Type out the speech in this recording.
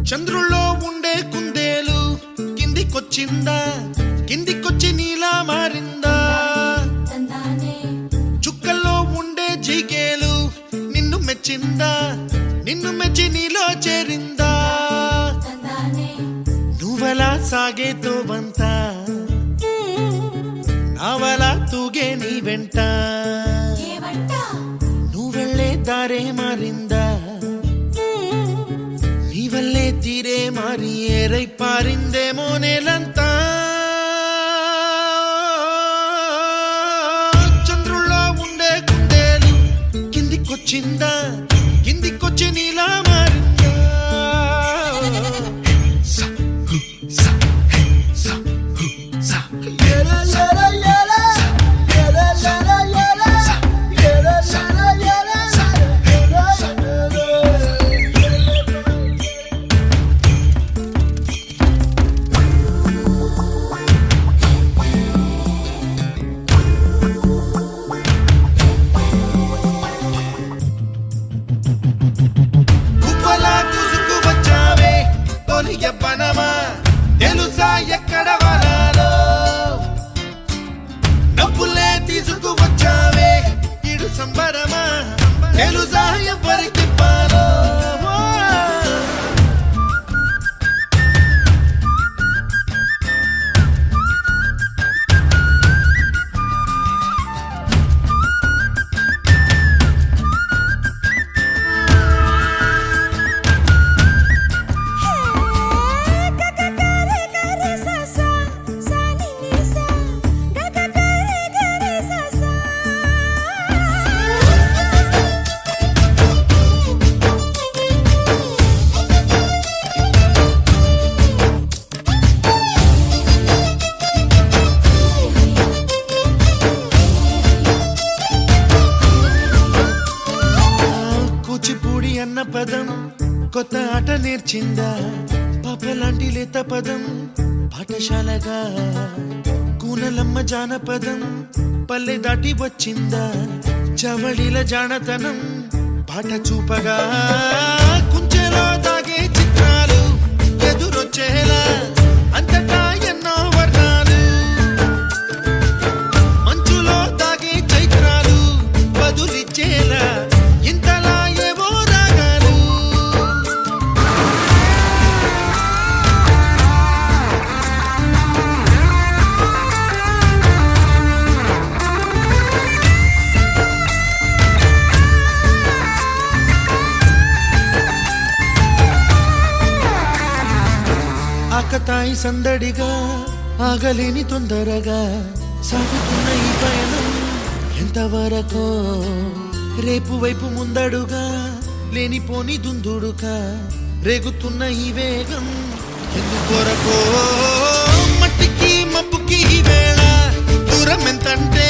చంద్రుల్లో ఉండే కుందేలు కిందికొచ్చిందా, కిందికొచ్చి నీలా మారిందా? చుక్కల్లో ఉండే జీకేలు నిన్ను మెచ్చిందా, నిన్ను మెచ్చి నీలో చేరిందా? నువ్వలా సాగేతో బంత నావలా తూగే నీ వెంట, నువ్వెళ్ళే దారే మారిందా, నీ వల్లే తీరే మారి ఏరై పారిందేమో నేలంతా. చంద్రుల్లో ఉండే కుందేలు కిందికొచ్చిందా, కిందికొచ్చి నీలా మారిందా? యవ్వనమా తెలుసా ఎక్కడ వరాలో, డబ్బులే తీసుకువచ్చావే ఇడు సంబరమా తెలుసా ఎవరికి పాలో? కూచిపూడి అన్న పదం కొత్త ఆట నేర్చిందా, పాపలాంటి లేత పదం పాఠశాలగా, కూనలమ్మ జానపదం పల్లె దాటి వచ్చిందా, చవళిల జానతనం పాట చూపగా, కుంచెలో దాగే చిత్రాలు ఎదురొచ్చేలా అంతటా ఎన్నో వర్ణాలు, మంచులో దాగే చైత్రాలు బదులిచ్చేలా ఇంతలా ఏవో రాగాలు. ఆకతాయి సందడిగా ఆగలేని తొందరగా సాగుతున్న ఈ పయనం ఎంతవరకో, రేపు వైపు ముందడుగా లేనిపోని దుందుడుగా రేగుతున్న ఈ వేగం ఎందుకొరకో? మట్టికి మబ్బుకి ఈ వేళ దూరం ఎంతంటే